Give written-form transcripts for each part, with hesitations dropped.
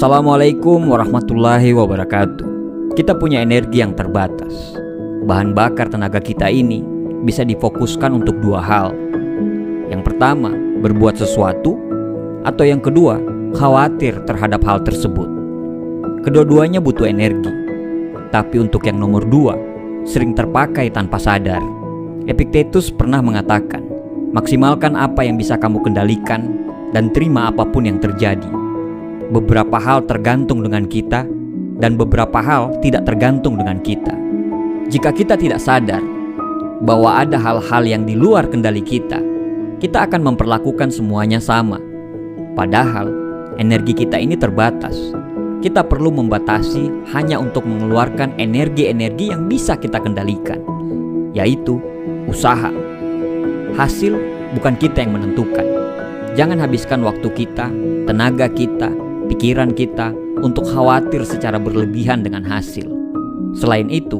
Assalamualaikum warahmatullahi wabarakatuh. Kita punya energi yang terbatas. Bahan bakar tenaga kita ini bisa difokuskan untuk dua hal. Yang pertama, berbuat sesuatu, atau yang kedua, khawatir terhadap hal tersebut. Kedua-duanya butuh energi. Tapi untuk yang nomor dua, sering terpakai tanpa sadar. Epictetus pernah mengatakan, maksimalkan apa yang bisa kamu kendalikan dan terima apapun yang terjadi. Beberapa hal tergantung dengan kita dan beberapa hal tidak tergantung dengan kita. Jika kita tidak sadar bahwa ada hal-hal yang di luar kendali kita akan memperlakukan semuanya sama. Padahal energi kita ini terbatas. Kita perlu membatasi hanya untuk mengeluarkan energi-energi yang bisa kita kendalikan, yaitu usaha. Hasil bukan kita yang menentukan. Jangan habiskan waktu kita, tenaga kita, pikiran kita untuk khawatir secara berlebihan dengan hasil. Selain itu,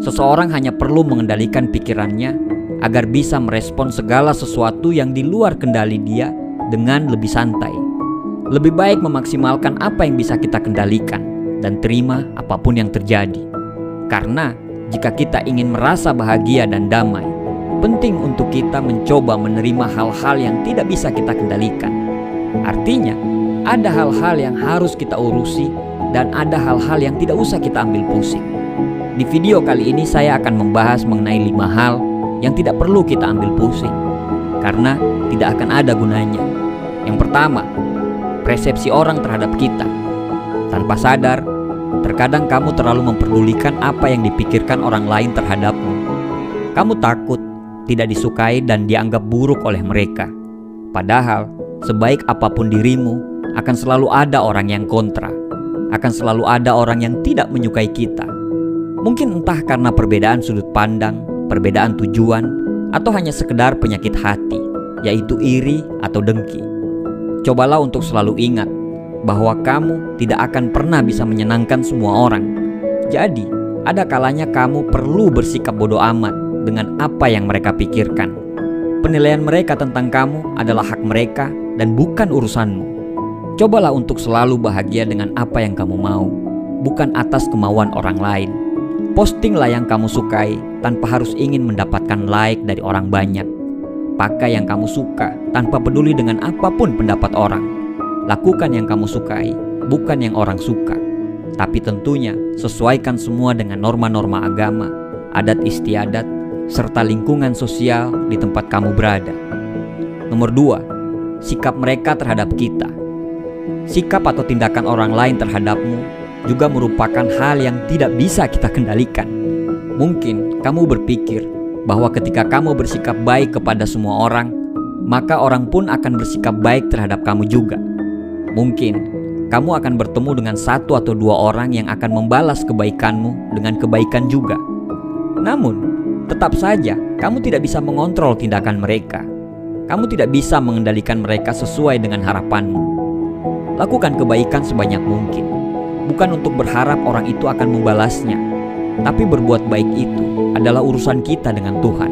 seseorang hanya perlu mengendalikan pikirannya agar bisa merespon segala sesuatu yang di luar kendali dia dengan lebih santai. Lebih baik memaksimalkan apa yang bisa kita kendalikan dan terima apapun yang terjadi. Karena jika kita ingin merasa bahagia dan damai, penting untuk kita mencoba menerima hal-hal yang tidak bisa kita kendalikan. Artinya, ada hal-hal yang harus kita urusi dan ada hal-hal yang tidak usah kita ambil pusing. Di video kali ini saya akan membahas mengenai 5 hal yang tidak perlu kita ambil pusing karena tidak akan ada gunanya. Yang pertama, persepsi orang terhadap kita. Tanpa sadar, terkadang kamu terlalu memperdulikan apa yang dipikirkan orang lain terhadapmu. Kamu takut tidak disukai dan dianggap buruk oleh mereka. Padahal, sebaik apapun dirimu, akan selalu ada orang yang kontra. Akan selalu ada orang yang tidak menyukai kita. Mungkin entah karena perbedaan sudut pandang, perbedaan tujuan, atau hanya sekedar penyakit hati, yaitu iri atau dengki. Cobalah untuk selalu ingat bahwa kamu tidak akan pernah bisa menyenangkan semua orang. Jadi, ada kalanya kamu perlu bersikap bodoh amat dengan apa yang mereka pikirkan. Penilaian mereka tentang kamu adalah hak mereka dan bukan urusanmu. Cobalah untuk selalu bahagia dengan apa yang kamu mau, bukan atas kemauan orang lain. Postinglah yang kamu sukai tanpa harus ingin mendapatkan like dari orang banyak. Pakai yang kamu suka tanpa peduli dengan apapun pendapat orang. Lakukan yang kamu sukai, bukan yang orang suka. Tapi tentunya sesuaikan semua dengan norma-norma agama, adat istiadat, serta lingkungan sosial di tempat kamu berada. Nomor 2, sikap mereka terhadap kita. Sikap atau tindakan orang lain terhadapmu juga merupakan hal yang tidak bisa kita kendalikan. Mungkin kamu berpikir bahwa ketika kamu bersikap baik kepada semua orang, maka orang pun akan bersikap baik terhadap kamu juga. Mungkin kamu akan bertemu dengan 1 atau 2 orang yang akan membalas kebaikanmu dengan kebaikan juga. Namun, tetap saja kamu tidak bisa mengontrol tindakan mereka. Kamu tidak bisa mengendalikan mereka sesuai dengan harapanmu. Lakukan kebaikan sebanyak mungkin, bukan untuk berharap orang itu akan membalasnya, tapi berbuat baik itu adalah urusan kita dengan Tuhan.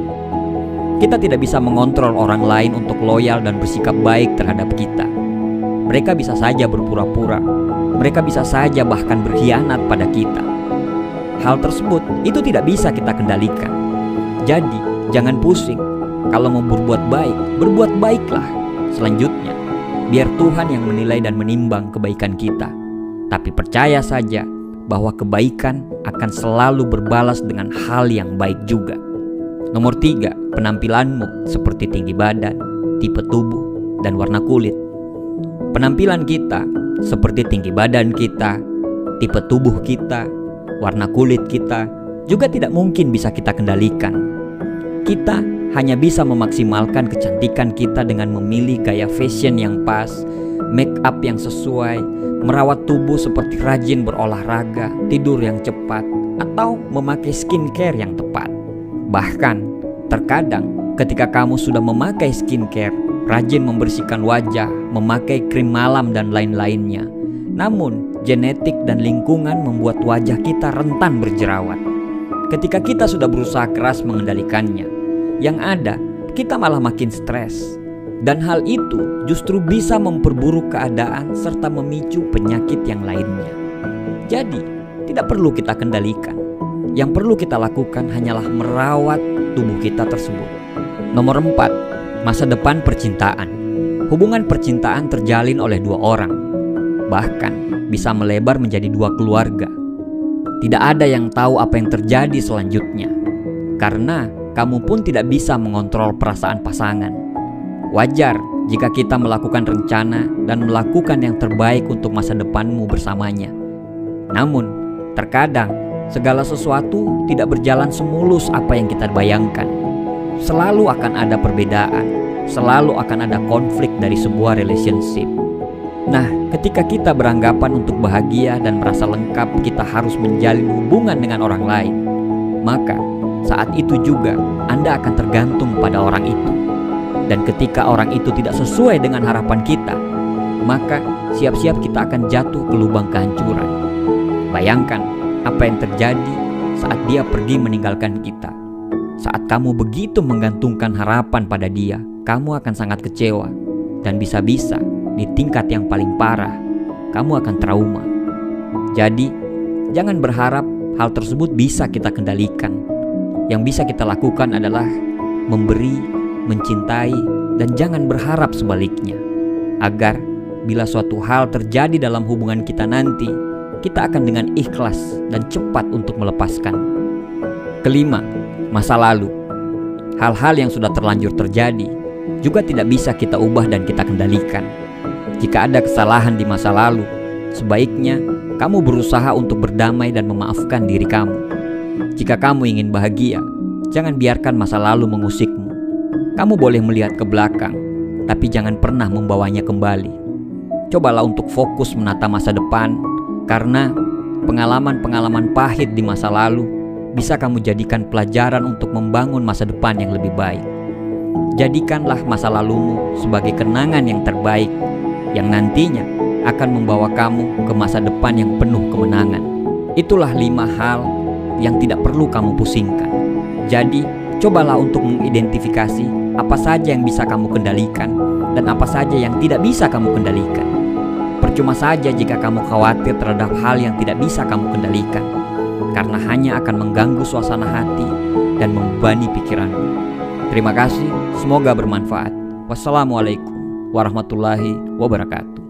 Kita tidak bisa mengontrol orang lain untuk loyal dan bersikap baik terhadap kita. Mereka bisa saja berpura-pura, mereka bisa saja bahkan berkhianat pada kita. Hal tersebut itu tidak bisa kita kendalikan. Jadi, jangan pusing. Kalau mau berbuat baik, berbuat baiklah. Selanjutnya, biar Tuhan yang menilai dan menimbang kebaikan kita. Tapi percaya saja bahwa kebaikan akan selalu berbalas dengan hal yang baik juga. Nomor 3, penampilanmu seperti tinggi badan, tipe tubuh, dan warna kulit. Penampilan kita seperti tinggi badan kita, tipe tubuh kita, warna kulit kita juga tidak mungkin bisa kita kendalikan. Kita hanya bisa memaksimalkan kecantikan kita dengan memilih gaya fashion yang pas, make up yang sesuai, merawat tubuh seperti rajin berolahraga, tidur yang cepat, atau memakai skincare yang tepat. Bahkan, terkadang ketika kamu sudah memakai skincare, rajin membersihkan wajah, memakai krim malam dan lain-lainnya, namun genetik dan lingkungan membuat wajah kita rentan berjerawat. Ketika kita sudah berusaha keras mengendalikannya, yang ada kita malah makin stres. Dan hal itu justru bisa memperburuk keadaan serta memicu penyakit yang lainnya. Jadi, tidak perlu kita kendalikan. Yang perlu kita lakukan hanyalah merawat tubuh kita tersebut. Nomor 4, masa depan percintaan. Hubungan percintaan terjalin oleh dua orang, bahkan bisa melebar menjadi dua keluarga. Tidak ada yang tahu apa yang terjadi selanjutnya, karena kamu pun tidak bisa mengontrol perasaan pasangan. Wajar jika kita melakukan rencana dan melakukan yang terbaik untuk masa depanmu bersamanya. Namun, terkadang segala sesuatu tidak berjalan semulus apa yang kita bayangkan. Selalu akan ada perbedaan, selalu akan ada konflik dari sebuah relationship. Nah, ketika kita beranggapan untuk bahagia dan merasa lengkap kita harus menjalin hubungan dengan orang lain, maka saat itu juga Anda akan tergantung pada orang itu. Dan ketika orang itu tidak sesuai dengan harapan kita, maka siap-siap kita akan jatuh ke lubang kehancuran. Bayangkan apa yang terjadi saat dia pergi meninggalkan kita. Saat kamu begitu menggantungkan harapan pada dia, kamu akan sangat kecewa. Dan bisa-bisa di tingkat yang paling parah, kamu akan trauma. Jadi, jangan berharap hal tersebut bisa kita kendalikan. Yang bisa kita lakukan adalah memberi, mencintai, dan jangan berharap sebaliknya. Agar bila suatu hal terjadi dalam hubungan kita nanti, kita akan dengan ikhlas dan cepat untuk melepaskan. Kelima, masa lalu. Hal-hal yang sudah terlanjur terjadi juga tidak bisa kita ubah dan kita kendalikan. Jika ada kesalahan di masa lalu, sebaiknya kamu berusaha untuk berdamai dan memaafkan diri kamu. Jika kamu ingin bahagia, jangan biarkan masa lalu mengusikmu. Kamu boleh melihat ke belakang, tapi jangan pernah membawanya kembali. Cobalah untuk fokus menata masa depan, karena pengalaman-pengalaman pahit di masa lalu bisa kamu jadikan pelajaran untuk membangun masa depan yang lebih baik. Jadikanlah masa lalumu sebagai kenangan yang terbaik, yang nantinya akan membawa kamu ke masa depan yang penuh kemenangan. Itulah 5 hal yang tidak perlu kamu pusingkan. Jadi, cobalah untuk mengidentifikasi apa saja yang bisa kamu kendalikan dan apa saja yang tidak bisa kamu kendalikan. Percuma saja jika kamu khawatir terhadap hal yang tidak bisa kamu kendalikan, karena hanya akan mengganggu suasana hati dan membebani pikiranmu. Terima kasih, semoga bermanfaat. Wassalamualaikum warahmatullahi wabarakatuh.